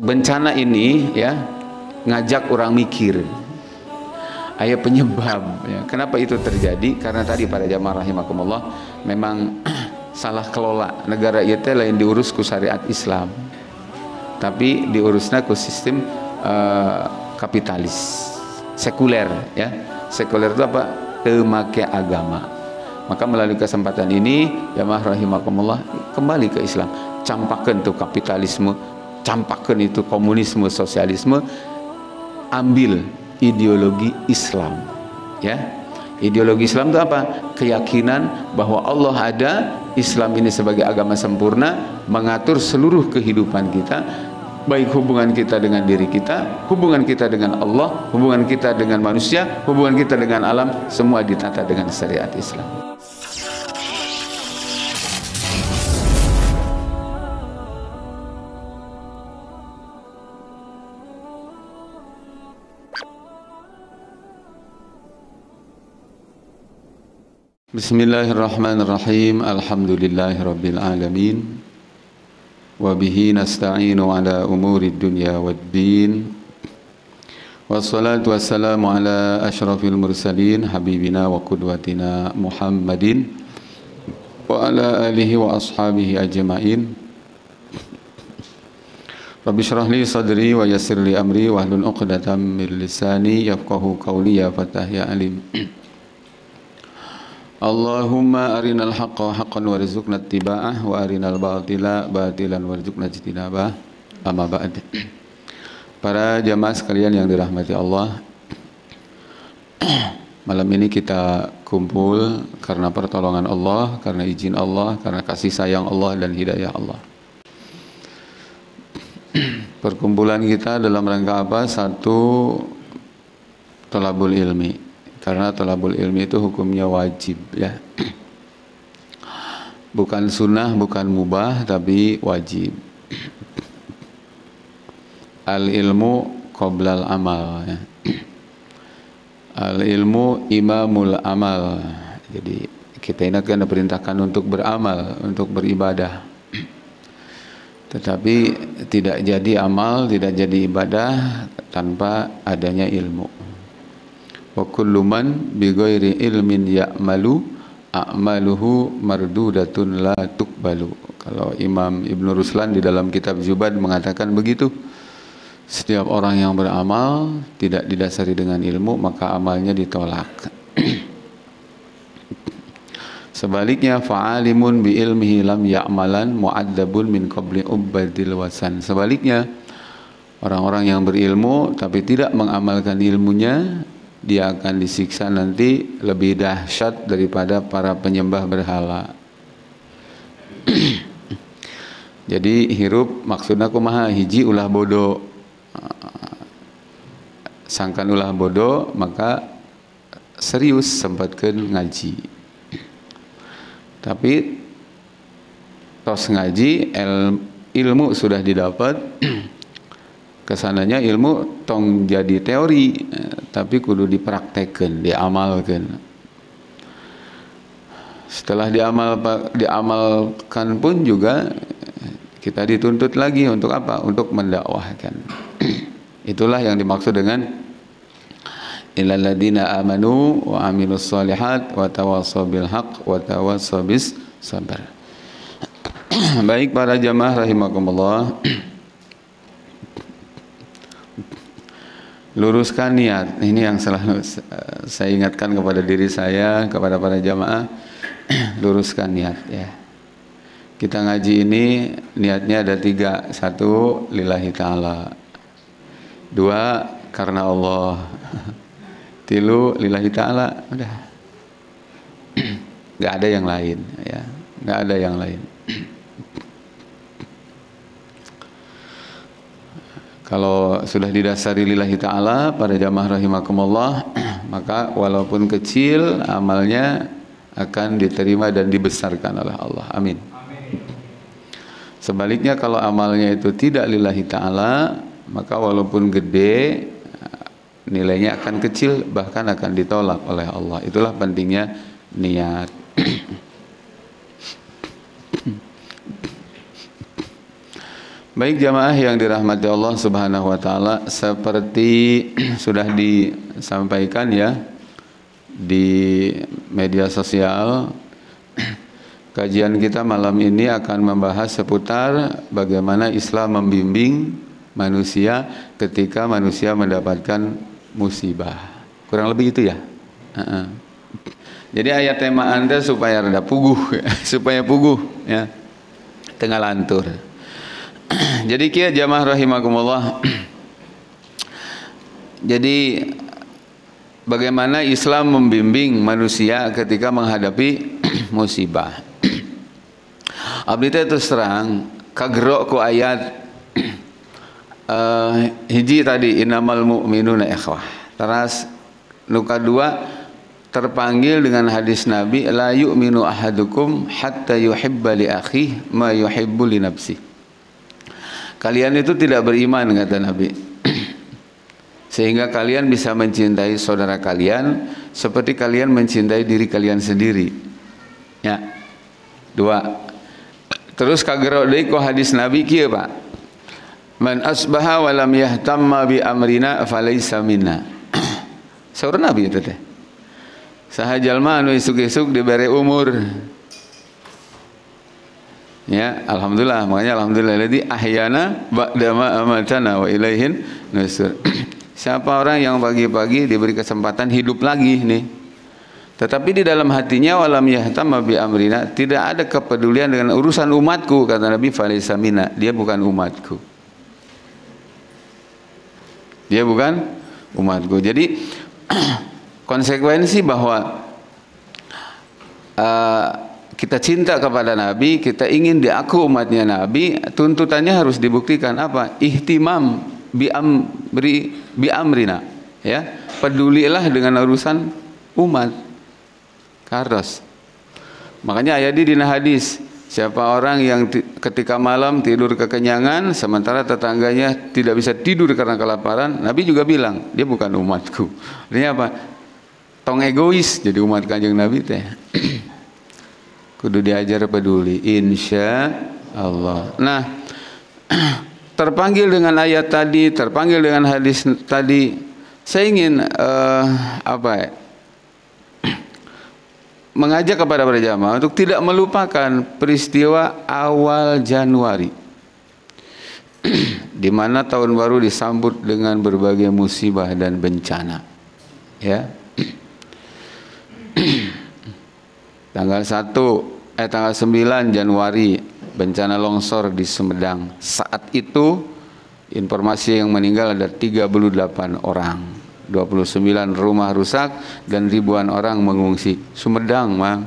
bencana ini ya ngajak orang mikir. Aya penyebab ya. Kenapa itu terjadi? Karena tadi para jamaah rahimakumullah memang salah kelola negara ieu teh lain diurus ku syariat Islam. Tapi diurusna ku sistem kapitalis, sekuler ya. Sekuler itu apa? Teu make agama. Maka melalui kesempatan ini jamaah rahimakumullah kembali ke Islam. Campakeun tuh kapitalisme, campakeun itu komunisme, sosialisme, ambil ideologi Islam ya. Ideologi Islam itu apa? Keyakinan bahwa Allah ada, Islam ini sebagai agama sempurna mengatur seluruh kehidupan kita, baik hubungan kita dengan diri kita, hubungan kita dengan Allah, hubungan kita dengan manusia, hubungan kita dengan alam, semua ditata dengan syariat Islam. Bismillahirrahmanirrahim. Alhamdulillahirabbil alamin. Wa bihi nasta'inu ala umuri dunya waddin. Wassalatu wassalamu ala asyrafil mursalin habibina wa qudwatina Muhammadin wa ala alihi wa ashabihi ajma'in. Rabbi shrah li sadri wa yassir li amri wahlul 'uqdatam min lisani yafqahu qawli ya fatah ya alim. Allahumma arinal haqqa haqqan warzuqna ittiba'ah wa arinal batila batilan warzuqna ijtinabah. Amma ba'd. Para jamaah sekalian yang dirahmati Allah, malam ini kita kumpul karena pertolongan Allah, karena izin Allah, karena kasih sayang Allah dan hidayah Allah. Perkumpulan kita dalam rangka apa? Satu, thalabul ilmi. Karena thalabul ilmi itu hukumnya wajib ya. Bukan sunnah, bukan mubah, tapi wajib. Al ilmu qoblal amal ya. Al ilmu imamul amal. Jadi kita ini akan diperintahkan untuk beramal, untuk beribadah. Tetapi tidak jadi amal, tidak jadi ibadah tanpa adanya ilmu. Wa kullu man bi ghairi ilmin ya'malu a'maluhu mardudatun la tuqbalu. Kalau Imam Ibnu Ruslan di dalam kitab Zubad mengatakan begitu. Setiap orang yang beramal tidak didasari dengan ilmu, maka amalnya ditolak. Sebaliknya fa'alimun bi ilmihi lam ya'malan mu'addabun min qabli ubadil wasan. Sebaliknya orang-orang yang berilmu tapi tidak mengamalkan ilmunya, dia akan disiksa nanti lebih dahsyat daripada para penyembah berhala. Jadi hirup maksudnya kumaha, hiji ulah bodoh, sangkan ulah bodoh, maka serius sempatkeun ngaji. Tapi tos ngaji, ilmu sudah didapat, kesananya ilmu tong jadi teori, tapi kudu dipraktekkan, diamalkan. Setelah diamalkan pun juga kita dituntut lagi untuk apa? Untuk mendakwahkan. Itulah yang dimaksud dengan illal ladzina amanu wa amilus solihat wa tawassaw bil haqq wa tawassaw bis sabr. Baik para jamaah rahimakumullah, luruskan niat. Ini yang selalu saya ingatkan kepada diri saya, kepada para jamaah. Luruskan niat ya. Kita ngaji ini niatnya ada 3. 1, lillahi ta'ala. 2, karena Allah. 3, lillahi ta'ala. Udah. Gak ada yang lain ya. Gak ada yang lain. Kalau sudah didasari lillahi ta'ala, para jamaah rahimakumullah, maka walaupun kecil amalnya akan diterima dan dibesarkan oleh Allah. Amin. Sebaliknya kalau amalnya itu tidak lillahi ta'ala, maka walaupun gede, nilainya akan kecil, bahkan akan ditolak oleh Allah. Itulah pentingnya niat. Baik jamaah yang dirahmati Allah Subhanahu wa taala, seperti sudah disampaikan ya di media sosial, kajian kita malam ini akan membahas seputar bagaimana Islam membimbing manusia ketika manusia mendapatkan musibah. Kurang lebih itu ya. Jadi ayat tema Anda supaya rada puguh, supaya puguh ya. Tengah lantur. Jadi kia jamaah rahimakumullah. Jadi bagaimana Islam membimbing manusia ketika menghadapi musibah. Abdi teh terus terang kagero ku ayat hiji tadi innamal mu'minuna ikhwah. Terus luka dua terpanggil dengan hadis Nabi la yu'minu ahadukum hatta yuhibba li akhihi ma yuhibbu li nafsihi. Kalian itu tidak beriman kata Nabi sehingga kalian bisa mencintai saudara kalian seperti kalian mencintai diri kalian sendiri ya. Dua terus kagero deui ku hadis Nabi kieu Pak, man asbaha wa lam yahtamma bi amrina falaysa minna. Saur Nabi itu teh saha jalma anu isuk-isuk dibere umur ya, alhamdulillah, makanya alhamdulillah ladzi ahyana ba'da ma amatana wa ilaihin nusur. Siapa orang yang pagi-pagi diberi kesempatan hidup lagi nih, tetapi di dalam hatinya walam yahtamma bi amrina, tidak ada kepedulian dengan urusan umatku, kata Nabi, falaysa minna, dia bukan umatku. Dia bukan umatku. Jadi konsekuensi bahwa kita cinta kepada Nabi, kita ingin diaku umatnya Nabi, tuntutannya harus dibuktikan apa? Ihtimam bi amrina, ya. Pedulilah dengan urusan umat. Karos. Makanya ayat di dina hadis, siapa orang yang ketika malam tidur kekenyangan sementara tetangganya tidak bisa tidur karena kelaparan, Nabi juga bilang, dia bukan umatku. Artinya apa? Tong egois jadi umat Kanjeng Nabi teh. Kudu diajar peduli, insya Allah. Nah, terpanggil dengan ayat tadi, terpanggil dengan hadis tadi, saya ingin mengajak kepada para jamaah untuk tidak melupakan peristiwa awal Januari, di mana tahun baru disambut dengan berbagai musibah dan bencana, ya. Tanggal 9 Januari bencana longsor di Sumedang. Saat itu informasi yang meninggal ada 38 orang, 29 rumah rusak dan ribuan orang mengungsi. Sumedang mah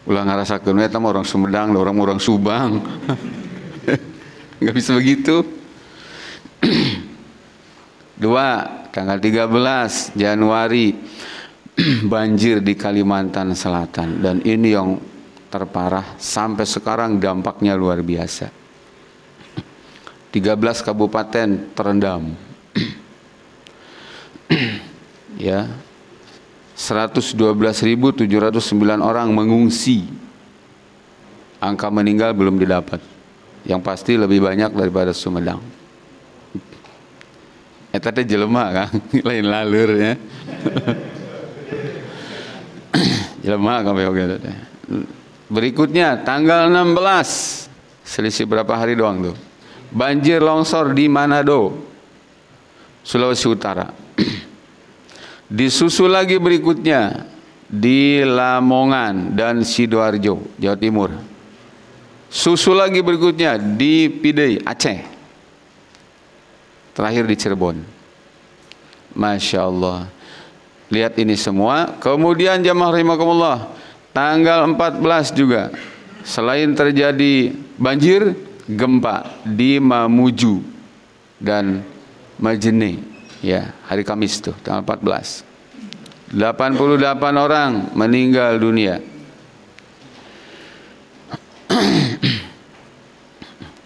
ulah ngarasakeun eta mah orang Sumedang, orang Subang. Enggak bisa begitu. Tanggal 13 Januari banjir di Kalimantan Selatan, dan ini yang terparah sampai sekarang, dampaknya luar biasa. 13 kabupaten terendam. Ya. 112.709 orang mengungsi. Angka meninggal belum didapat. Yang pasti lebih banyak daripada Sumedang. Eta teh jelema kan, lain laleur ya. Jelema kabeh oge teh. Berikutnya tanggal 16, selisih berapa hari doang tuh. Banjir longsor di Manado, Sulawesi Utara. Disusul lagi berikutnya di Lamongan dan Sidoarjo, Jawa Timur. Susul lagi berikutnya di Pidai, Aceh. Terakhir di Cirebon. Masya Allah. Lihat ini semua. Kemudian jamaah rahimakumullah, tanggal 14 juga selain terjadi banjir, gempa di Mamuju dan Majene, ya, hari Kamis tuh tanggal 14. 88 orang meninggal dunia.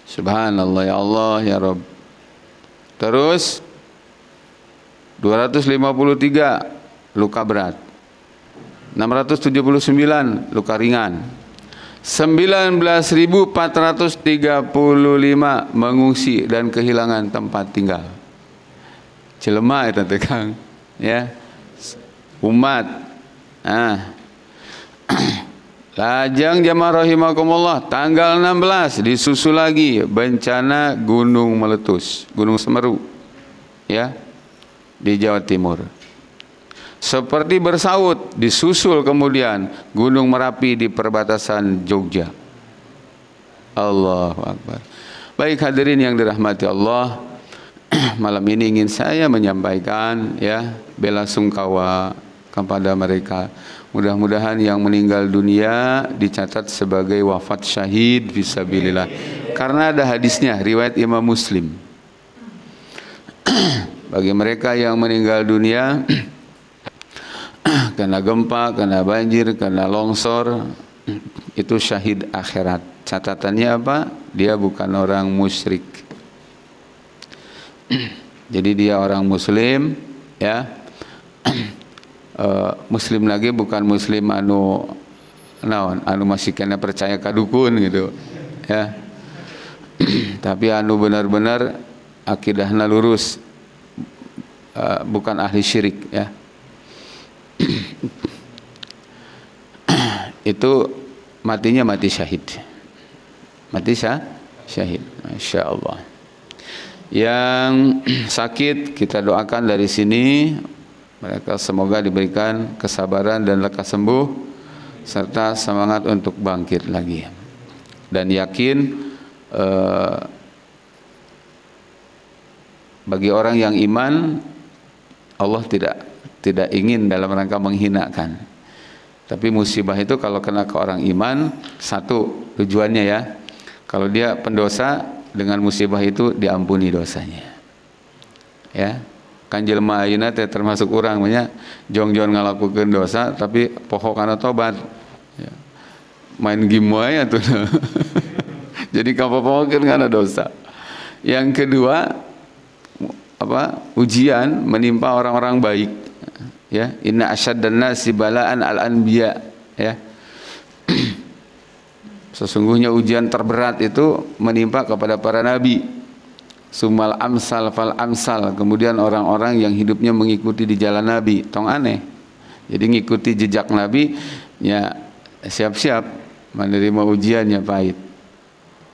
Subhanallah, ya Allah, ya Rabb. Terus 253 luka berat, 679 luka ringan, 19.435 mengungsi dan kehilangan tempat tinggal. Jelema eta teh Kang, ya. Umat. Lajang jamaah rahimakumullah, tanggal 16 disusul lagi bencana gunung meletus, Gunung Semeru, ya, di Jawa Timur. Seperti bersaut, disusul kemudian Gunung Merapi di perbatasan Jogja. Allahu Akbar. Baik hadirin yang dirahmati Allah, malam ini ingin saya menyampaikan, ya, bela sungkawa kepada mereka. Mudah-mudahan yang meninggal dunia dicatat sebagai wafat syahid fisabilillah. Karena ada hadisnya, riwayat Imam Muslim. Bagi mereka yang meninggal dunia karena gempa, karena banjir, karena longsor, itu syahid akhirat. Catatannya apa? Dia bukan orang musyrik. Jadi dia orang muslim, ya. Muslim lagi bukan muslim anu naon, anu masih kena percaya kadukun gitu, ya. Tapi anu benar-benar akidahna lurus, bukan ahli syirik, ya. Itu matinya mati syahid. Mati syahid. Masya Allah. Yang sakit kita doakan dari sini, mereka semoga diberikan kesabaran dan lekas sembuh serta semangat untuk bangkit lagi. Dan yakin bagi orang yang iman, Allah tidak ingin dalam rangka menghinakan. Tapi musibah itu kalau kena ke orang iman, satu tujuannya, ya, kalau dia pendosa, dengan musibah itu diampuni dosanya, ya. Kan jelema ayeuna teh termasuk urang nya jong-jong ngalakukeun dosa tapi poho kana tobat, ya. Main game wae atuh. Jadi kapopokeun kana dosa. Yang kedua, ujian menimpa orang-orang baik, ya. Inna asyaddan nasi balaan al-anbiya, ya. Sesungguhnya ujian terberat itu menimpa kepada para nabi. Sumal amsal fal amsal, kemudian orang-orang yang hidupnya mengikuti di jalan nabi. Tong aneh. Jadi ngikuti jejak nabi, ya, siap-siap menerima ujiannya pahit.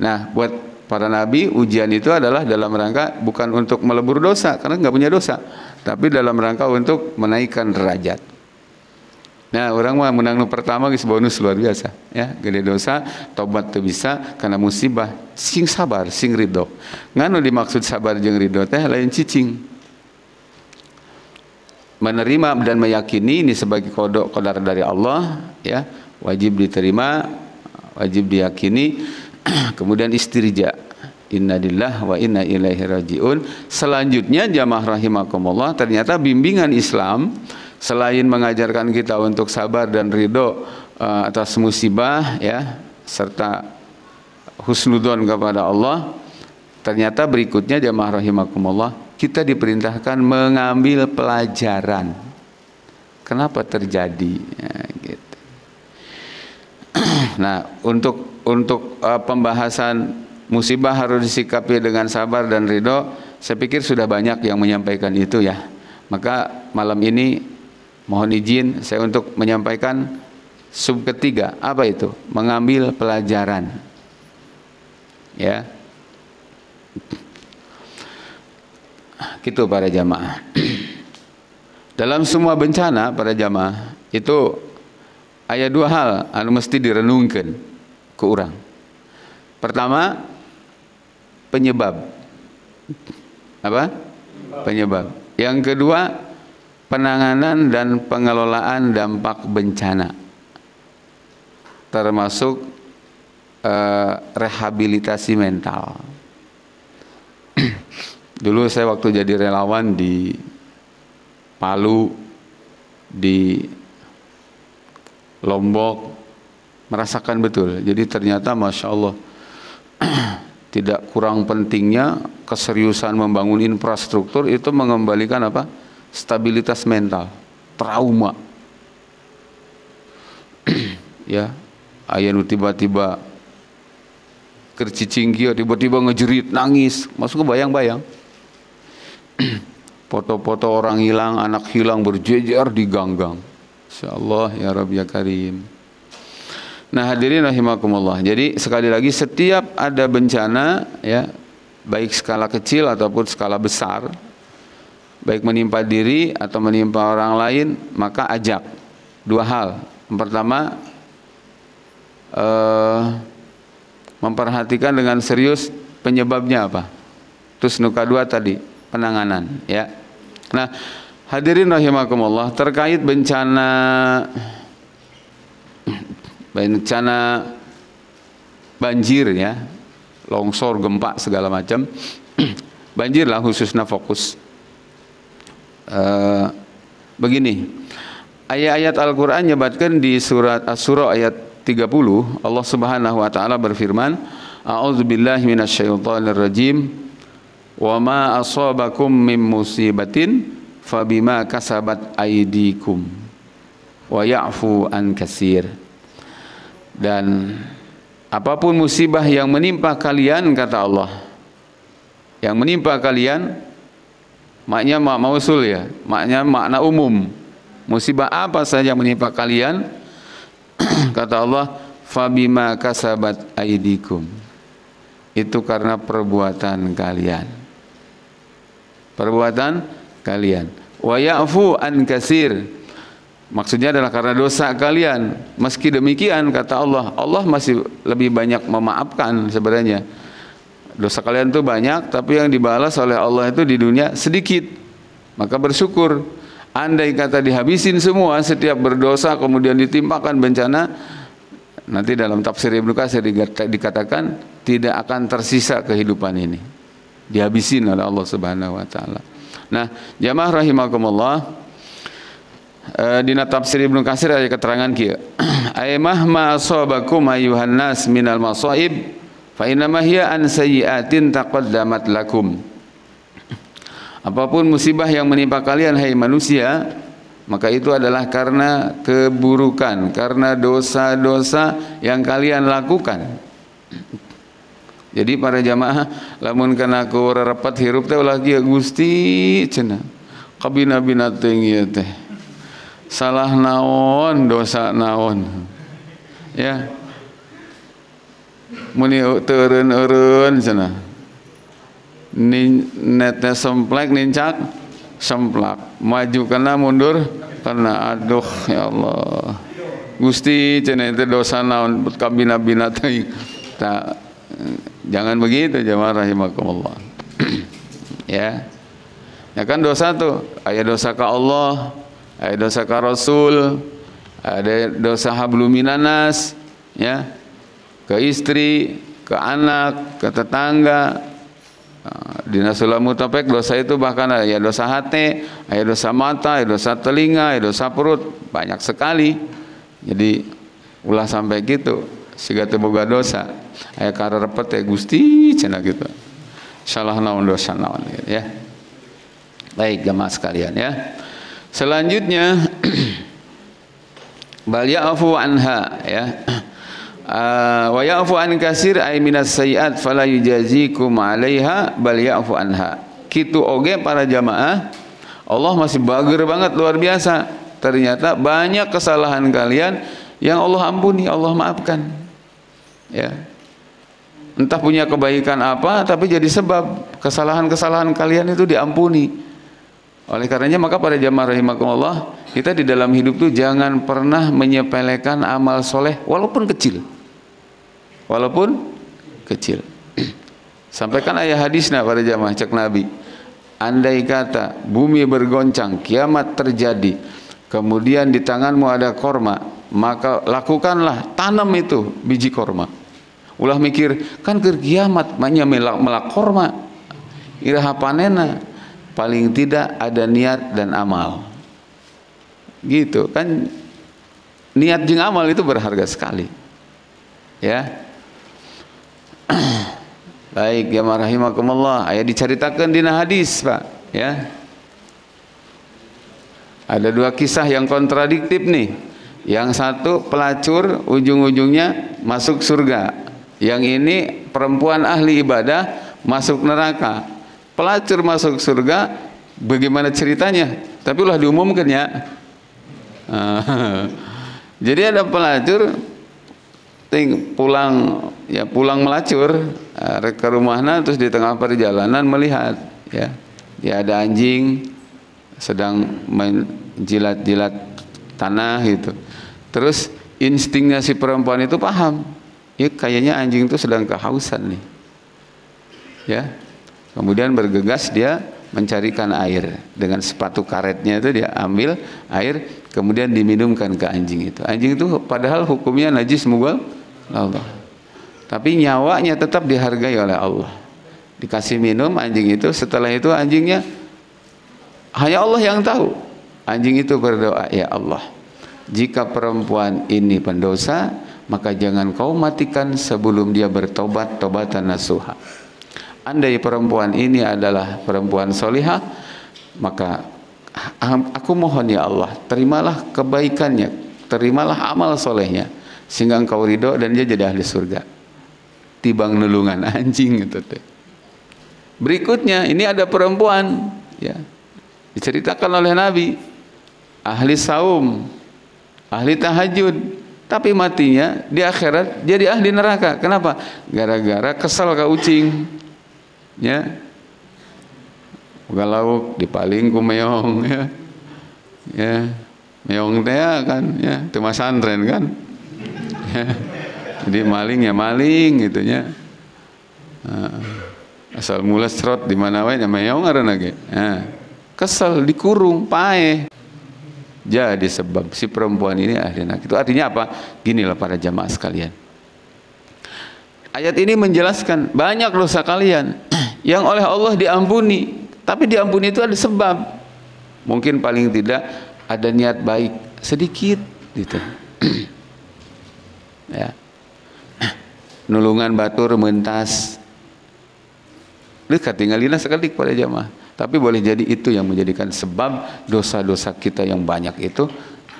Nah, buat para nabi ujian itu adalah dalam rangka bukan untuk melebur dosa karena nggak punya dosa, tapi dalam rangka untuk menaikkan derajat. Nah, orang mah menang nu pertama geus bonus luar biasa, ya. Gede dosa, tobat teu bisa karena musibah, sing sabar, sing ridho. Nganu dimaksud sabar jeung ridho teh lain cicing. Menerima dan meyakini ini sebagai qadar dari Allah, ya, wajib diterima, wajib diyakini. Kemudian istirja, inna lillahi wa inna ilaihi rajiun. Selanjutnya jamaah rahimakumullah, ternyata bimbingan Islam selain mengajarkan kita untuk sabar dan ridho atas musibah, ya, serta husnudzon kepada Allah, ternyata berikutnya jamaah rahimakumullah kita diperintahkan mengambil pelajaran. Kenapa terjadi? Ya, gitu. Nah, untuk pembahasan musibah harus disikapi dengan sabar dan ridho, saya pikir sudah banyak yang menyampaikan itu, ya. Maka malam ini mohon izin saya untuk menyampaikan sub ketiga. Apa itu? Mengambil pelajaran, ya. Gitu para jamaah. Dalam semua bencana para jamaah itu aya dua hal anu mesti direnungkeun ku urang. Pertama, penyebab. Apa? Penyebab. Yang kedua, penanganan dan pengelolaan dampak bencana, termasuk rehabilitasi mental. Dulu saya waktu jadi relawan di Palu, di Lombok, merasakan betul. Jadi ternyata Masya Allah, tidak kurang pentingnya keseriusan membangun infrastruktur itu mengembalikan apa? Stabilitas mental, trauma, ya, aya nu tiba-tiba kercicing kieu, tiba-tiba ngejerit nangis, masuk ke bayang-bayang. Foto-foto orang hilang, anak hilang berjejer di ganggang. Insyaallah ya Rabb ya Karim. Nah hadirin rahimakumullah. Jadi sekali lagi setiap ada bencana ya, baik skala kecil ataupun skala besar, baik menimpa diri atau menimpa orang lain, maka ajak dua hal. Yang pertama, memperhatikan dengan serius penyebabnya apa. Terus nuka dua tadi, penanganan ya. Nah hadirin rahimakumullah, terkait bencana banjir ya, longsor, gempa segala macam. Banjir lah khususnya fokus. Begini, ayat-ayat Al-Quran nyebatkan di surat Asy-Syura ayat 30, Allah Subhanahu wa taala berfirman, A'udzubillahi minasyaitonir rajim, wa ma asabakum min musibatin fabima kasabat aydikum wa ya'fu an katsir. Dan apapun musibah yang menimpa kalian, kata Allah, yang menimpa kalian, maknanya mausul ya, maknanya makna umum. Musibah apa saja menimpa kalian, kata Allah, fabima kasabat aydikum, itu karena perbuatan kalian. Perbuatan kalian. Wa ya'fu an katsir, maksudnya adalah karena dosa kalian. Meski demikian, kata Allah, Allah masih lebih banyak memaafkan sebenarnya. Dosa kalian itu banyak, tapi yang dibalas oleh Allah itu di dunia sedikit. Maka bersyukur. Andai kata dihabisin semua, setiap berdosa kemudian ditimpakan bencana, nanti dalam tafsir Ibnu Katsir dikatakan tidak akan tersisa kehidupan ini, dihabisin oleh Allah Subhanahu wa taala. Nah, jamaah rahimakumullah, dina tafsir Ibnu Katsir aya keterangan kieu. Aymah ma asabakum ayuhan nas minal masaib fa innama hiya an sayyi'atin taqaddamat lakum. Apapun musibah yang menimpa kalian hai manusia, maka itu adalah karena keburukan, karena dosa-dosa yang kalian lakukan. Jadi para jamaah, lamun kana ku rerepet hirup teh ulah kieu Gusti cenah. Kabina-bina teuing ieu teh. Salah naon, dosa naon. Ya. Muni teu eureun-eureun cenah. Netnya semplek nincak semplak, maju kena mundur kena, aduh ya Allah Gusti cenah itu dosa naon kabina-bina teuing. Jangan begitu jamaah rahimakumullah. Ya kan dosa tuh aya dosa ka Allah, aya dosa ka Rasul, ada dosa habluminanas ya, ke istri, ke anak, ke tetangga. Dina sulamu topek dosa itu bahkan ya dosa hati, ya dosa mata, ya dosa telinga, ya dosa perut, banyak sekali. Jadi ulah sampai gitu siga teu boga dosa aya karepet teh Gusti cenah gitu. Salah naon dosa naon ya. Baik jamaah sekalian ya. Selanjutnya bal ya'fu anha ya. Wa ya'fu an katsir ay minas sayiat fala yujazikum 'alaiha bal ya'fu anha. Kitu oge para jamaah, Allah masih bager banget luar biasa. Ternyata banyak kesalahan kalian yang Allah ampuni, Allah maafkan. Ya. Entah punya kebaikan apa tapi jadi sebab kesalahan-kesalahan kalian itu diampuni. Oleh karenanya maka para jamaah rahimakumullah, kita di dalam hidup tuh jangan pernah menyepelekan amal soleh walaupun kecil. Walaupun kecil. Sampaikan ayat hadisnya pada jamaah cek Nabi. Andai kata bumi bergoncang, kiamat terjadi, kemudian di tanganmu ada korma, maka lakukanlah, tanam itu biji korma. Ulah mikir, kan ke kiamat maknya melak korma. Iraha panena, paling tidak ada niat dan amal. Gitu kan, niat jeung amal itu berharga sekali. Ya. Baik ya rahimakumullah, aya dicaritakeun dina hadis Pak ya. Ada dua kisah yang kontradiktif nih. Yang satu pelacur, ujung-ujungnya masuk surga. Yang ini perempuan ahli ibadah masuk neraka. Pelacur masuk surga, bagaimana ceritanya? Tapi ulah diumumkan ya. Jadi ada pelacur pulang melacur ke rumahnya, terus di tengah perjalanan melihat ya ada anjing sedang menjilat-jilat tanah gitu. Terus instingnya si perempuan itu paham, ya kayaknya anjing itu sedang kehausan nih. Ya. Kemudian bergegas dia mencarikan air, dengan sepatu karetnya itu dia ambil air, kemudian diminumkan ke anjing itu. Anjing itu padahal hukumnya najis mughal Allah, tapi nyawanya tetap dihargai oleh Allah. Dikasih minum anjing itu, setelah itu anjingnya hanya Allah yang tahu. Anjing itu berdoa, ya Allah, jika perempuan ini pendosa, maka jangan kau matikan sebelum dia bertobat tobatan nasuha. Andai perempuan ini adalah perempuan solihah, maka aku mohon ya Allah, terimalah kebaikannya, terimalah amal solehnya, sehingga engkau ridho dan dia jadi ahli surga. Tibang nulungan anjing itu teh. Berikutnya ini ada perempuan ya, diceritakan oleh Nabi, ahli saum, ahli tahajud, tapi matinya di akhirat jadi ahli neraka. Kenapa? Gara-gara kesal ka ucing ya, galau dipaling ku meong ya meong teh kan ya, teu masantren kan ya. Jadi maling ya maling gitu nya. Asal mula serot di mana wae nya meong aranna ge. Kesel dikurung paeh. Jadi sebab si perempuan ini ahli neraka. Itu artinya apa? Ginilah para jamaah sekalian. Ayat ini menjelaskan banyak dosa kalian yang oleh Allah diampuni, tapi diampuni itu ada sebab. Mungkin paling tidak ada niat baik sedikit gitu. Ya. Nulungan batur mentas. Dekat tinggalina sekali kepada jamaah. Tapi boleh jadi itu yang menjadikan sebab dosa-dosa kita yang banyak itu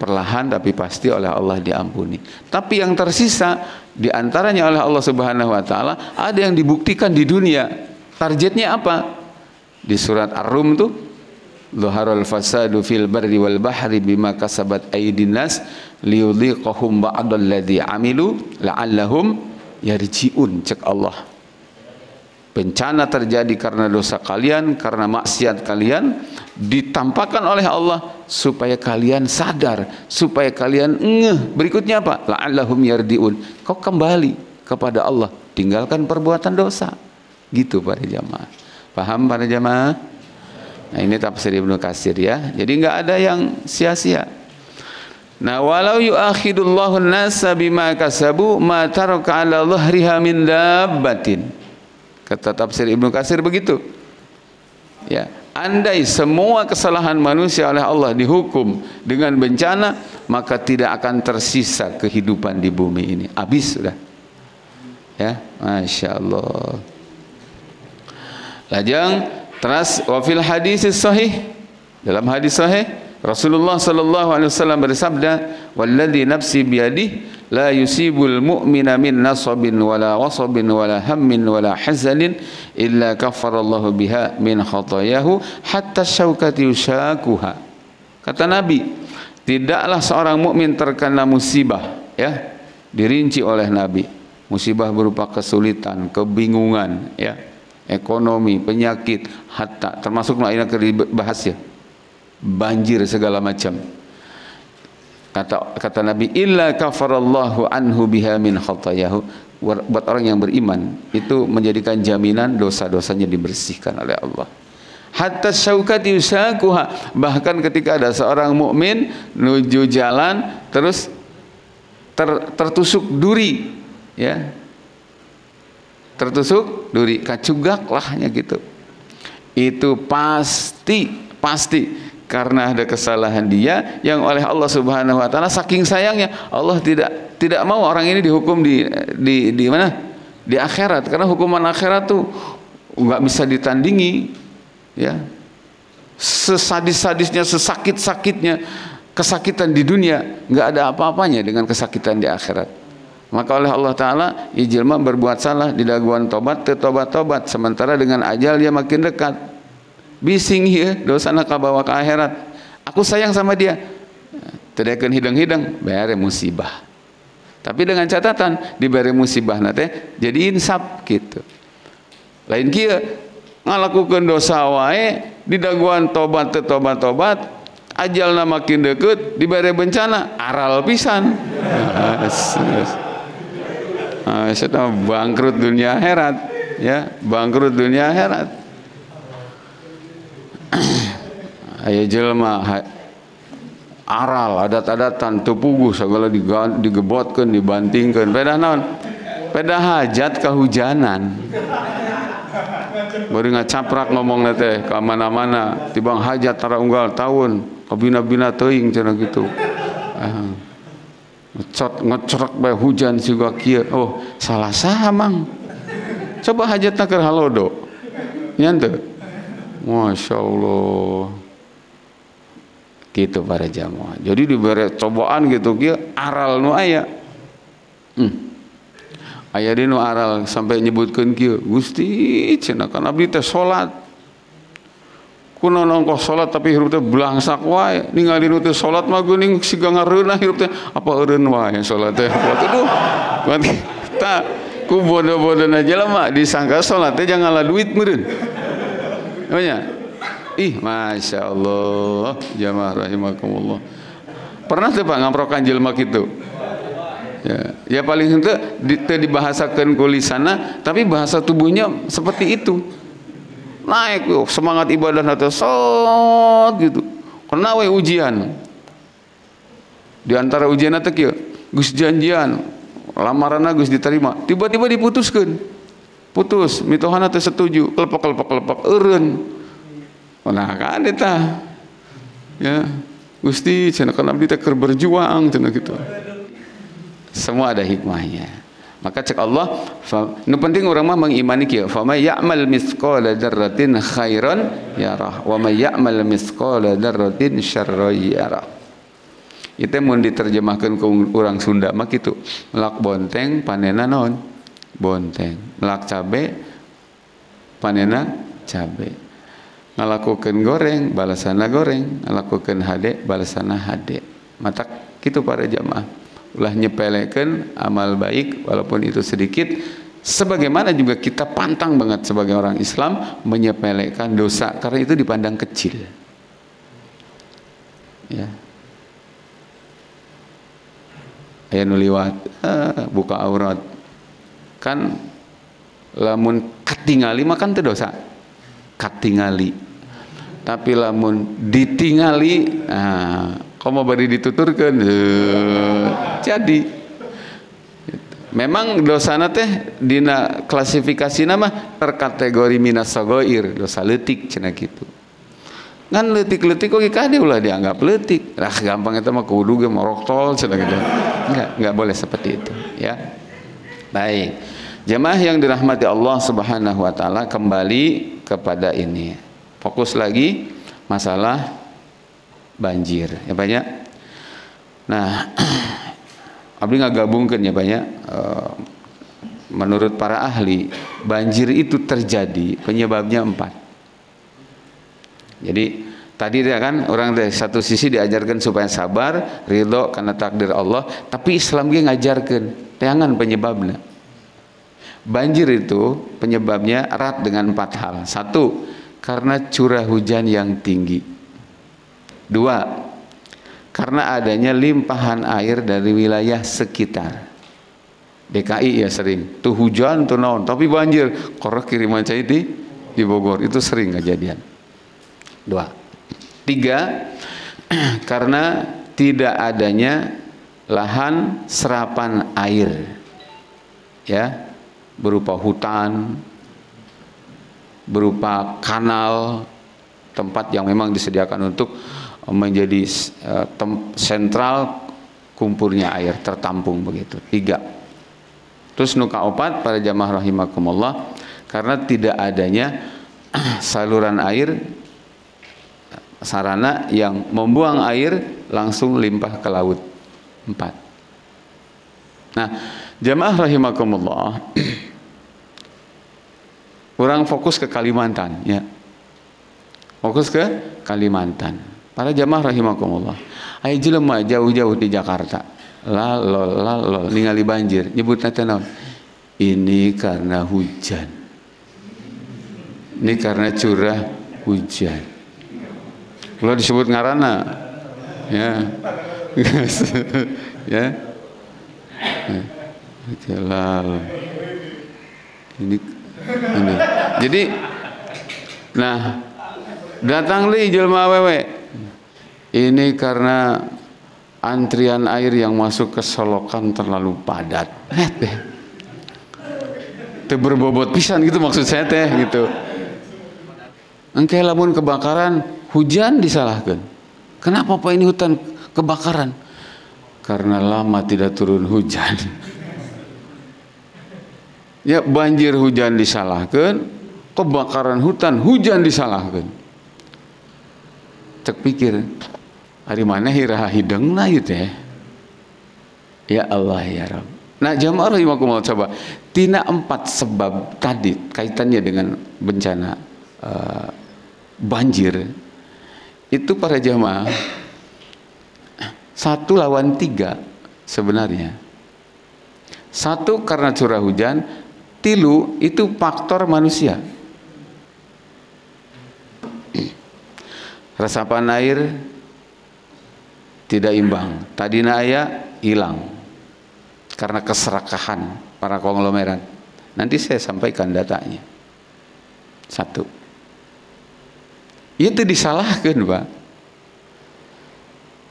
perlahan tapi pasti oleh Allah diampuni. Tapi yang tersisa diantaranya oleh Allah Subhanahu Wa Taala ada yang dibuktikan di dunia. Targetnya apa? Di surat Ar-Rum tuh, Zuharul fasadu fil barri wal bahri bima kasabat aydin nas liyudhiqahum ba'dal ladzi amilu la'allahum yarji'un. Cek Allah, bencana terjadi karena dosa kalian, karena maksiat kalian, ditampakkan oleh Allah supaya kalian sadar, supaya kalian ngeh. Berikutnya apa? La'allahum yarji'un. Kau kembali kepada Allah, tinggalkan perbuatan dosa. Gitu para jamaah. Paham para jamaah? Nah ini tafsir Ibnu Katsir ya. Jadi nggak ada yang sia-sia. Nah, walau yu'akhidullahu an-nasa bima kasabu ma taraka 'ala dhahriha min dabbatin. Kata tafsir Ibnu Katsir begitu. Ya, andai semua kesalahan manusia oleh Allah dihukum dengan bencana, maka tidak akan tersisa kehidupan di bumi ini. Habis sudah. Ya, Masya Allah. Lajang teras wa fil hadis sahih, dalam hadis sahih Rasulullah sallallahu alaihi wasallam bersabda, "Walladzi nafsi biyadihi la yusibul mu'mina min nasabin wala wasabin wala hammin wala hazanin illa kaffarallahu biha min khatayahu hatta syaukati yushakuha." Kata Nabi, tidaklah seorang mukmin terkena musibah, ya, dirinci oleh Nabi. Musibah berupa kesulitan, kebingungan, ya, ekonomi, penyakit, hatta termasuk makna dibahas ya, banjir segala macam. Kata Nabi, illa kafarallahu anhu biha min khatayahu. Buat orang yang beriman itu menjadikan jaminan dosa-dosanya dibersihkan oleh Allah. Hatta syaukati yusakuha, bahkan ketika ada seorang mukmin menuju jalan terus tertusuk duri, ya, tertusuk duri, kacugak lahnya gitu, itu pasti karena ada kesalahan dia yang oleh Allah Subhanahu Wa Taala saking sayangnya Allah tidak mau orang ini dihukum di mana, di akhirat, karena hukuman akhirat tuh nggak bisa ditandingi, ya, sesadis-sadisnya, sesakit-sakitnya kesakitan di dunia nggak ada apa-apanya dengan kesakitan di akhirat. Maka oleh Allah Ta'ala ijilma berbuat salah di daguan tobat tobat sementara dengan ajal dia makin dekat. Bising ya dosana kabawa ke akhirat. Aku sayang sama dia. Tedekeun hidang-hidang bare musibah. Tapi dengan catatan diberi musibah nate jadi insaf gitu. Lain kieu ngalakukeun dosa wae di daguan tobat ajalna makin deket diberi bencana aral pisan. Saya bangkrut dunia akhirat ya, bangkrut dunia akhirat. Aya jelema aral adat-adatan teu puguh sagala digebotkeun dibantingkeun pedah naon? Pedah hajat kahujanan. Bari ngacaprak ngomongna teh ka mana-mana tibang hajat tara unggal taun kabina-bina teuing cenah kitu. Ngecrek bae hujan siga kieu. Oh, salah saha mang. Coba hajatna keur halodo. Nya teu? Masya Allah. Gitu para jamaah. Jadi diberi cobaan gitu kieu aral nu aya. Aya di nu aral sampai nyebutkeun kieu, Gusti cenah kan abdi teh salat. Kunaon ongkos salat tapi hirup teh blangsak wae. Ningali nu teh salat mah geuning siga ngareunah hirup teh apa eureun wae salat teh. Aduh. Tah ku bodoh-bodohna jelema disangka salat teh jangan ngalah duit meureun. Oh nya. Ih, Masya Allah, jamaah rahimakumullah. Pernah tuh Pak ngamprokan jelma gitu? Ya paling itu dibahasakan kulisana, tapi bahasa tubuhnya seperti itu. Naik tuh semangat ibadah atau sot gitu. Kena we ujian. Di antara ujian itu kieu, geus janjian, lamaranna geus diterima, tiba-tiba diputuskeun. Putus, mitohana teu setuju, kelepek eureun. Nah kan eta ya Gusti cenah kana abdi teh keur berjuang cenah gitu. Semua ada hikmahnya. Maka cek Allah nu penting urang mah mengimani kieu fa may ya'mal misqala dzarratin khairan yarah wa may ya'mal misqala dzarratin syarran yarah. Itu mun diterjemahkeun ku urang Sunda mah kitu. Melak bonteng panenna naon? Bonteng. Melak cabe panenna cabe. Ngalakukeun goreng balasana goreng, ngalakukeun hade balasana hade. Mata kitu para jamaah ulah nyepelekeun amal baik walaupun itu sedikit, sebagaimana juga kita pantang banget sebagai orang Islam menyepelekan dosa karena itu dipandang kecil ya. Aya nu liwat buka aurat kan lamun katingali mah kan teu dosa katingali. Tapi lamun ditingali komo bari dituturkeun jadi memang dosana teh dina klasifikasina mah terkategori minas sagoir, dosa leutik cenah kitu. Ngan leutik-leutik oge kade ulah dianggap leutik. Lah gampang eta mah kudu ge morok tol cenah kitu. Enggak boleh seperti itu ya. Baik. Jemaah yang dirahmati Allah Subhanahu wa taala, kembali kepada ini. Fokus lagi masalah banjir ya banyak. Nah, abdi ngagabungkeun ya banyak. Menurut para ahli, banjir itu terjadi penyebabnya 4. Jadi tadi dia kan orang dari satu sisi diajarkan supaya sabar, ridho karena takdir Allah, tapi Islam ge ngajarkeun teangan penyebabnya. Banjir itu penyebabnya erat dengan 4 hal. 1, karena curah hujan yang tinggi. 2, karena adanya limpahan air dari wilayah sekitar. DKI ya sering tuh hujan tuh naon tapi banjir korek kiriman cai di Bogor itu sering kejadian. 2, 3, karena tidak adanya lahan serapan air ya, berupa hutan, berupa kanal, tempat yang memang disediakan untuk menjadi sentral kumpulnya air, tertampung begitu. 3. Terus nuka 4 para jamaah rahimakumullah, karena tidak adanya saluran air sarana yang membuang air langsung limpah ke laut. 4. Nah, jamaah rahimakumullah, kurang fokus ke Kalimantan, ya. Fokus ke Kalimantan. Para jamaah rahimakumullah, ayo jelema jauh-jauh di Jakarta, lalol ningali banjir, nyebutna teh naon? Ini karena hujan. Ini karena curah hujan. Kalau disebut ngaranna, ya, ya, lalu ini. Jadi, nah, datang li jelema awewe. Ini karena antrian air yang masuk ke selokan terlalu padat. Teh berbobot pisan gitu maksud saya teh gitu. Engke lamun kebakaran hujan disalahkan. Kenapa Pak ini hutan kebakaran? Karena lama tidak turun hujan. Ya, banjir hujan disalahkan, kebakaran hujan disalahkan. Cek pikir, hari mana hiraha hidengna ieu teh. Ya Allah ya Rabb. Nah, jamaah rahimakumullah, coba tina 4 sebab tadi kaitannya dengan bencana banjir. Itu para jamaah 1 lawan 3 sebenarnya. 1 karena curah hujan, 3 itu faktor manusia. Resapan air tidak imbang, tadina aya hilang karena keserakahan para konglomerat. Nanti saya sampaikan datanya. 1. Itu disalahkan, Pak.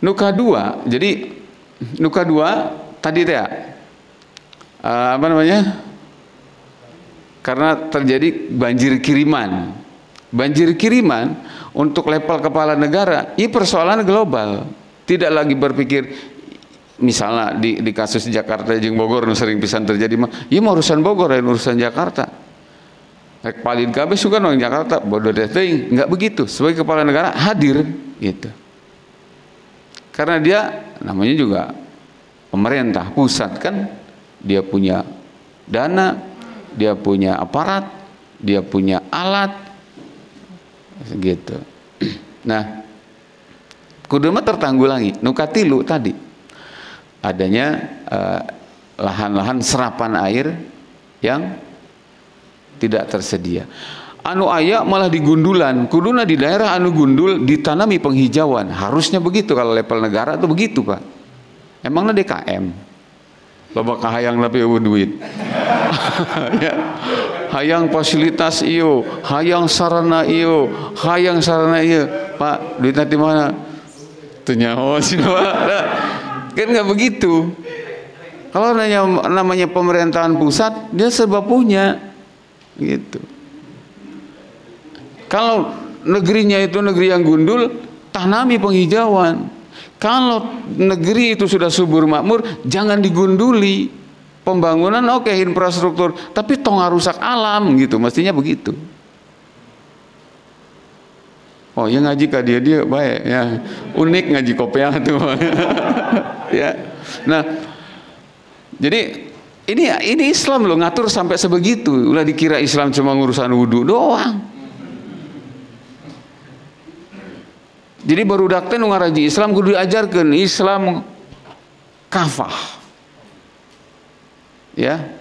Nuka 2, jadi nuka 2 tadi teh apa namanya? Karena terjadi banjir kiriman. Banjir kiriman untuk level kepala negara, ini persoalan global. Tidak lagi berpikir misalnya di kasus Jakarta jeung Bogor nu sering pisan terjadi mah, ieu mah urusan Bogor lain urusan Jakarta. Rek palin kabeh sugan orang Jakarta bodoh deh teuing, enggak begitu. Sebagai kepala negara hadir gitu. Karena dia namanya juga pemerintah pusat kan, dia punya dana, dia punya aparat, dia punya alat gitu. Nah, kudu mah tertanggulangi. Nu katilu tadi adanya lahan-lahan serapan air yang tidak tersedia. Anu aya malah digundulan, kuduna di daerah anu gundul ditanami penghijauan. Harusnya begitu kalau level negara tuh begitu, Pak. Emangnya DKM loba kahayang tapi eueuh duit. Ya. Hayang fasilitas ieu, hayang sarana ieu, hayang sarana ieu. Pak, duitnya di mana? Teu nyaho cenah. Kan enggak begitu. Kalau namanya pemerintahan pusat, dia serba punya. Gitu. Kalau negerinya itu negeri yang gundul, tanami penghijauan. Kalau negeri itu sudah subur makmur, jangan digunduli. Pembangunan oke, infrastruktur, tapi tong rusak alam gitu, mestinya begitu. Oh, yang ngaji ka dia baik ya. Unik ngaji kopiah tuh. Ya. Nah, jadi ini Islam loh ngatur sampai sebegitu. Ulah dikira Islam cuma urusan wudu doang. Jadi barudak teh nu ngaraji Islam kudu diajarkeun Islam kafah. Ya.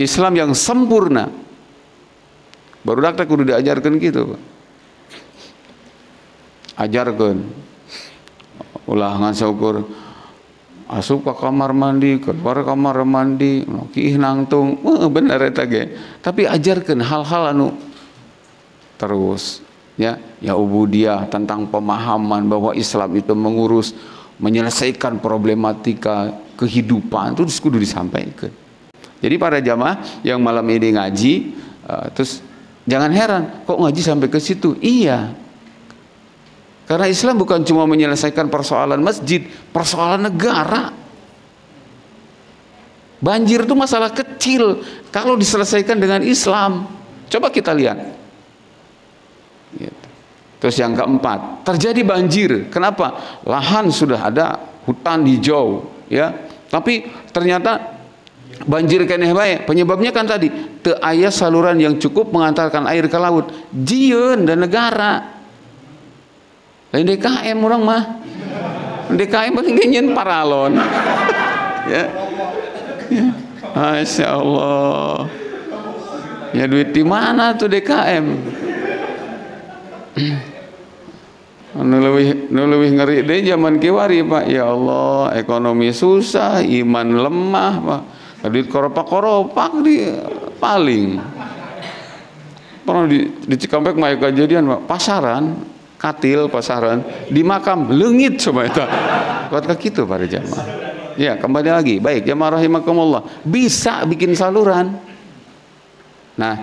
Islam yang sempurna. Barudak teh kudu diajarkeun gitu, Pak. Ajarkeun. Ulah ngan saukur asup ke kamar mandi, keluar kamar mandi, kiih nangtung, bener eta ge. Tapi ajarkeun hal-hal anu terus ya ubudiyah, tentang pemahaman bahwa Islam itu mengurus menyelesaikan problematika kehidupan itu kudu disampaikan. Jadi para jamaah yang malam ini ngaji, terus jangan heran kok ngaji sampai ke situ. Iya, karena Islam bukan cuma menyelesaikan persoalan masjid, persoalan negara. Banjir itu masalah kecil kalau diselesaikan dengan Islam. Coba kita lihat. Gitu. Terus yang keempat, terjadi banjir. Kenapa? Lahan sudah ada, hutan hijau, ya. Tapi ternyata banjir keneh bae. Penyebabnya kan tadi teu aya saluran yang cukup mengantarkan air ke laut. Jieun dan negara. Lain DKM orang mah. DKM paling nyen paralon. Ya. Ya. Masya Allah. Ya duit di mana tuh DKM? Nu leuwih ngeri deh zaman kiwari Pak. Ya Allah, ekonomi susah, iman lemah Pak. Duit koropak-koropak di paling. Pernah di Cikampek mah kejadian Pak, pasaran, katil pasaran, di makam leungit coba eta. Kuat kitu para jamaah. Ya, kembali lagi. Baik, jamaah rahimakumullah. Bisa bikin saluran. Nah,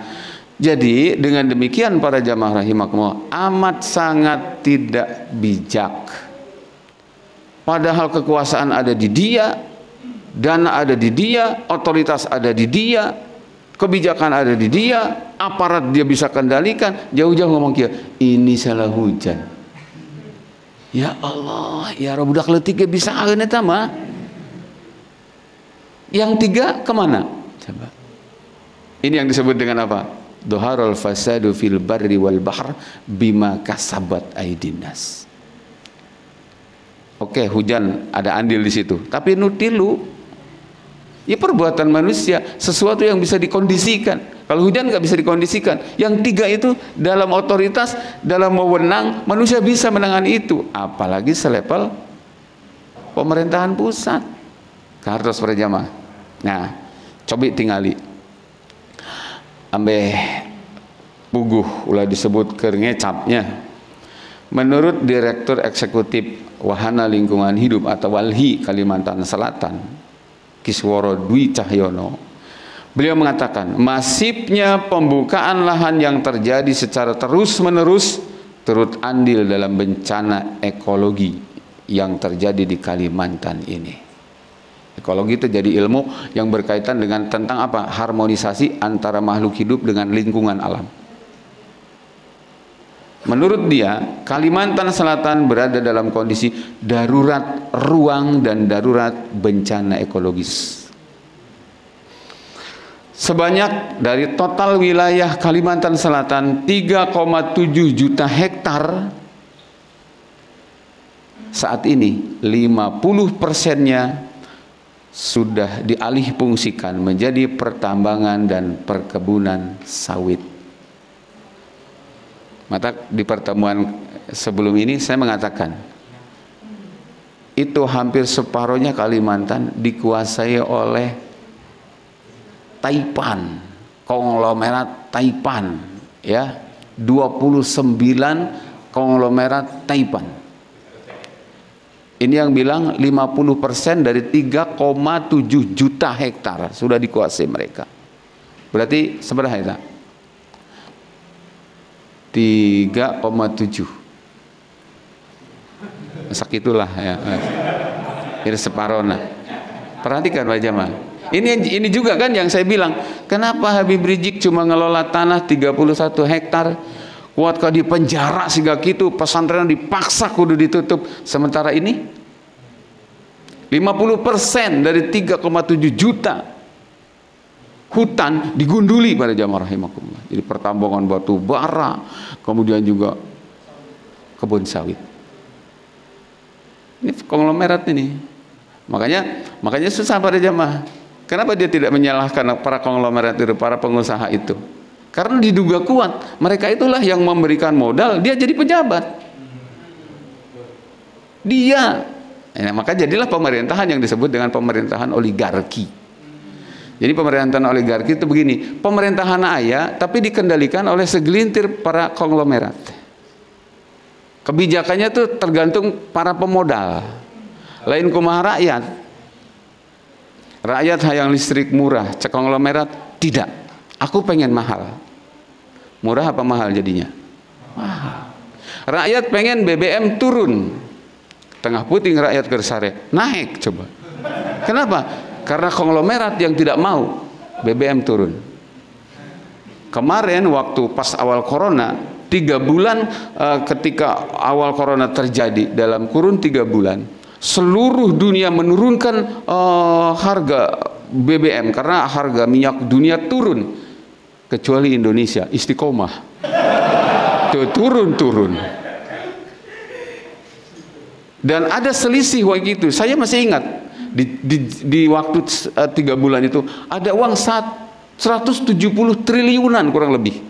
jadi dengan demikian para jamaah rahimakumullah, amat sangat tidak bijak. Padahal kekuasaan ada di dia, dana ada di dia, otoritas ada di dia, kebijakan ada di dia, aparat dia bisa kendalikan. Jauh-jauh ngomong kia, ini salah hujan. Ya Allah, ya Rabb, budak leutik ge bisa aeun eta mah. Yang tiga kemana? Coba. Ini yang disebut dengan apa? Dhaharul fasadu fil barri wal bahr bima kasabat aidinas. Oke, hujan ada andil di situ, tapi nutilu ya perbuatan manusia, sesuatu yang bisa dikondisikan. Kalau hujan nggak bisa dikondisikan. Yang tiga itu dalam otoritas, dalam wewenang manusia bisa menangani itu, apalagi selevel pemerintahan pusat. Kartos para jamaah. Nah, coba tingali ambeh puguh ulah disebut keur ngecapnya. Menurut Direktur Eksekutif Wahana Lingkungan Hidup atau WALHI Kalimantan Selatan, Kisworo Dwi Cahyono, beliau mengatakan masifnya pembukaan lahan yang terjadi secara terus-menerus turut andil dalam bencana ekologi yang terjadi di Kalimantan ini. Ekologi itu jadi ilmu yang berkaitan dengan tentang apa? Harmonisasi antara makhluk hidup dengan lingkungan alam. Menurut dia, Kalimantan Selatan berada dalam kondisi darurat ruang dan darurat bencana ekologis. Sebanyak dari total wilayah Kalimantan Selatan 3,7 juta hektar, saat ini 50%-nya sudah dialih fungsikan menjadi pertambangan dan perkebunan sawit. Maka di pertemuan sebelum ini saya mengatakan itu hampir separuhnya Kalimantan dikuasai oleh Taipan, konglomerat Taipan, ya, 29 konglomerat Taipan. Ini yang bilang 50% dari 3,7 juta hektar sudah dikuasai mereka. Berarti seberapa itu? 3,7. Sakitulah ya. Ini separuhnya. Perhatikan Pak Jamaah. Ini juga kan yang saya bilang, kenapa Habib Rizik cuma ngelola tanah 31 hektar? Kuat kau di penjara sehingga gitu, pesantren dipaksa kudu ditutup. Sementara ini 50% dari 3,7 juta hutan digunduli pada jamaah rahimakumullah. Jadi pertambangan batu bara, kemudian juga kebun sawit. Ini konglomerat ini. Makanya susah pada jamaah. Kenapa dia tidak menyalahkan para konglomerat itu, para pengusaha itu? Karena diduga kuat, mereka itulah yang memberikan modal, dia jadi pejabat. Maka jadilah pemerintahan yang disebut dengan pemerintahan oligarki. Jadi pemerintahan oligarki itu begini, pemerintahan ayah tapi dikendalikan oleh segelintir para konglomerat. Kebijakannya itu tergantung para pemodal. Lain kumaha rakyat. Rakyat hayang listrik murah, cek konglomerat tidak. Aku pengen mahal. Murah apa mahal jadinya? Mahal. Rakyat pengen BBM turun. Tengah puting rakyat kersare naik coba. Kenapa? Karena konglomerat yang tidak mau BBM turun. Kemarin waktu pas awal corona 3 bulan ketika awal corona terjadi, dalam kurun 3 bulan seluruh dunia menurunkan harga BBM karena harga minyak dunia turun, kecuali Indonesia istiqomah. Turun. Dan ada selisih waktu itu. Saya masih ingat di waktu 3 bulan itu ada uang 170 triliunan kurang lebih.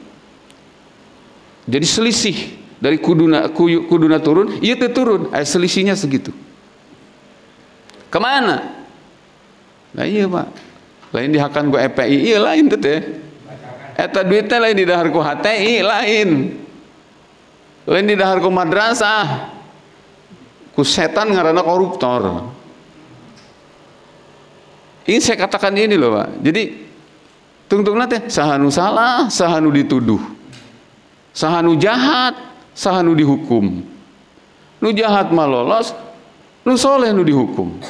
Jadi selisih dari kuduna turun, iya turun, selisihnya segitu. Kemana? Nah iya Pak, lain dihakan ku EPI, iya lain teh. Eta duitnya lain di dahar ku HTI, lain di dahar ku madrasah, ku setan ngaranna koruptor. Ini saya katakan ini loh Pak. Jadi tungtung teh sahanu salah, sahanu dituduh, sahanu jahat, sahanu dihukum. Nu jahat mah lolos, nu soleh nu dihukum.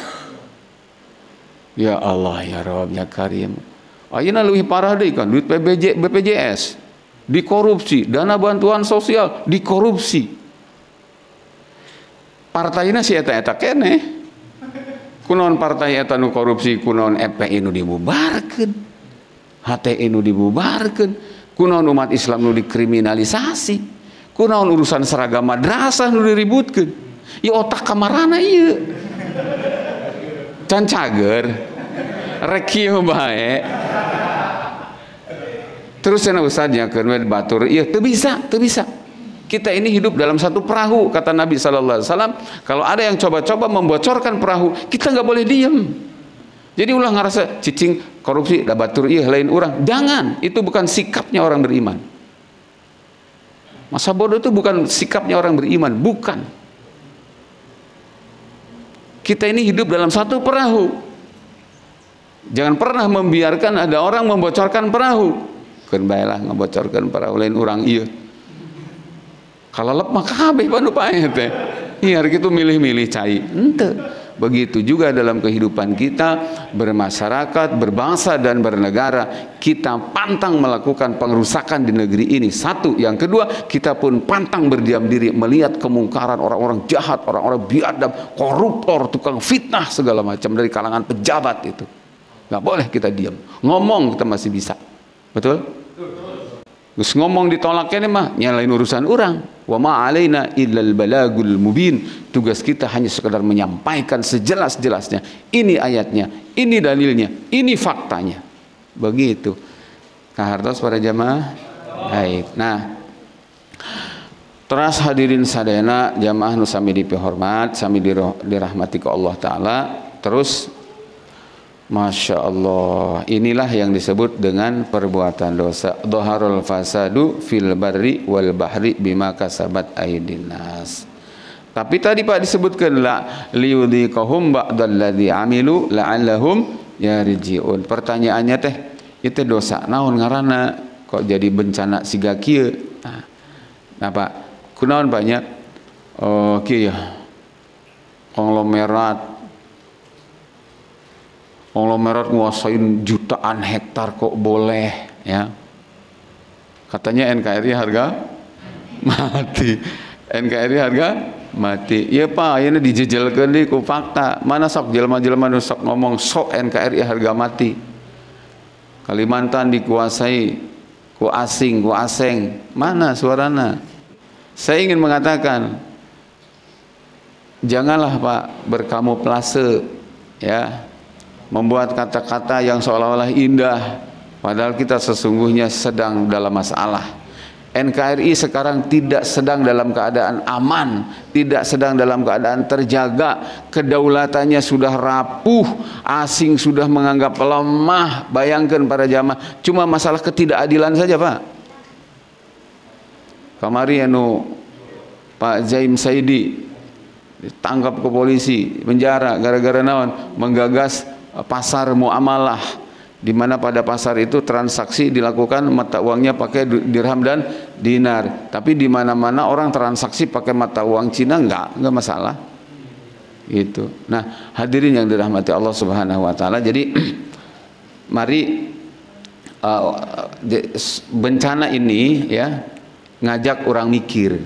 Ya Allah ya Rabb ya Karim. Ayeuna leuwih parah deui kan duit BPJS dikorupsi, dana bantuan sosial dikorupsi. Partayna si eta keneh. Kunaon partai eta nu korupsi, kunaon FPI nu dibubarkeun, HTI nu dibubarkeun, kunaon umat Islam nu dikriminalisasi, kunaon urusan seragam madrasah nu diributkeun. Ieu otak kamarana ieu. Can cager rek kieu bae. Terus cenah ustaz nyakeun we batur, ieu teu bisa. Kita ini hidup dalam satu perahu, kata Nabi sallallahu alaihi wasallam. Kalau ada yang coba-coba membocorkan perahu, kita nggak boleh diam. Jadi ulah ngerasa cicing korupsi da batur ieu lain urang. Jangan, itu bukan sikapnya orang beriman. Masa bodoh itu bukan sikapnya orang beriman, bukan. Kita ini hidup dalam satu perahu. Jangan pernah membiarkan ada orang membocorkan perahu. Keun bae lah ngebocorkan perahu lain urang ieu. Kalau lep mah kabeh panu pae teh. Iya kitu milih-milih cai. Henteu. Begitu juga dalam kehidupan kita bermasyarakat, berbangsa dan bernegara, kita pantang melakukan pengrusakan di negeri ini. Satu, yang kedua, kita pun pantang berdiam diri melihat kemungkaran orang-orang jahat, orang-orang biadab, koruptor, tukang fitnah segala macam dari kalangan pejabat itu. Nggak boleh kita diam. Ngomong kita masih bisa. Betul? Terus ngomong ditolaknya mah nyalain urusan orang. Wa ma alaina illal balagul mubin. Tugas kita hanya sekedar menyampaikan sejelas-jelasnya. Ini ayatnya, ini dalilnya, ini faktanya. Begitu. Kahartos para jamaah. Baik. Nah, teras hadirin sadayana jamaah nu sami dipihormat, sami dirahmati ku Allah taala. Terus Masya Allah, inilah yang disebut dengan perbuatan dosa. Dhaharul fasadu fil barri wal bahri bima kasabat aydin nas. Tapi tadi Pak disebutkan la liyudhiqahum ba'dalladzi amilu la'allahum yarji'un. Pertanyaannya teh, itu dosa naon ngaranna kok jadi bencana siga kieu? Nah Pak, kunaon banyak kieu ya. Konglomerat nguasain jutaan hektar kok boleh ya. Katanya NKRI harga mati. NKRI harga mati. Iya Pak, ini dijejelkeun deui ku fakta. Mana sok jelema-jelema nu sok ngomong sok NKRI harga mati. Kalimantan dikuasai ku asing, ku aseng. Mana suarana? Saya ingin mengatakan janganlah Pak berkamuflase ya. Membuat kata-kata yang seolah-olah indah padahal kita sesungguhnya sedang dalam masalah. NKRI sekarang tidak sedang dalam keadaan aman, tidak sedang dalam keadaan terjaga, kedaulatannya sudah rapuh, asing sudah menganggap lemah. Bayangkan para jamaah, cuma masalah ketidakadilan saja Pak. Kamari anu Pak Zaim Saidi ditangkap ke polisi, penjara gara-gara naon? Menggagas pasar muamalah, di mana pada pasar itu transaksi dilakukan mata uangnya pakai dirham dan dinar. Tapi di mana-mana orang transaksi pakai mata uang Cina enggak masalah. Itu. Nah, hadirin yang dirahmati Allah Subhanahu wa taala. Jadi mari bencana ini ya, ngajak orang mikir.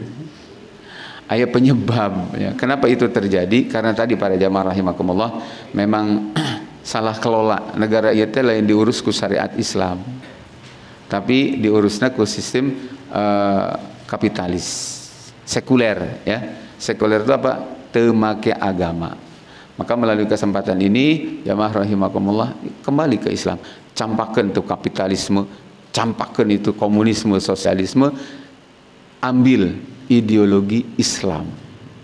Aya penyebab ya. Kenapa itu terjadi? Karena tadi para jamaah rahimakumullah memang salah kelola negara ieu teh lain diurus ku syariat Islam. Tapi diurusna ku sistem kapitalis, sekuler ya. Sekuler itu apa? Teu make agama. Maka melalui kesempatan ini jamaah rahimakumullah kembali ke Islam. Campakeun tuh kapitalisme, campakeun itu komunisme, sosialisme, ambil ideologi Islam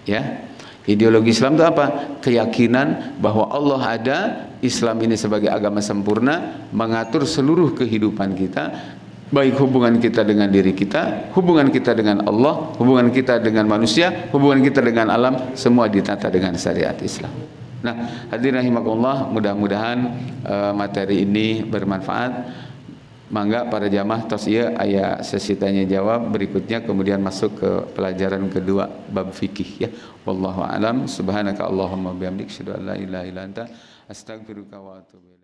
ya. Ideologi Islam itu apa? Keyakinan bahwa Allah ada, Islam ini sebagai agama sempurna mengatur seluruh kehidupan kita, baik hubungan kita dengan diri kita, hubungan kita dengan Allah, hubungan kita dengan manusia, hubungan kita dengan alam, semua ditata dengan syariat Islam. Nah, hadirin rahimakumullah, mudah-mudahan materi ini bermanfaat. Mangga para jamaah tos ieu aya sesi tanya jawab berikutnya, kemudian masuk ke pelajaran kedua bab fikih ya. Wallahu a'lam. Subhanaka Allahumma bihamdik, asyhadu an la ilaha illa anta, astaghfiruka wa atubu ilaik.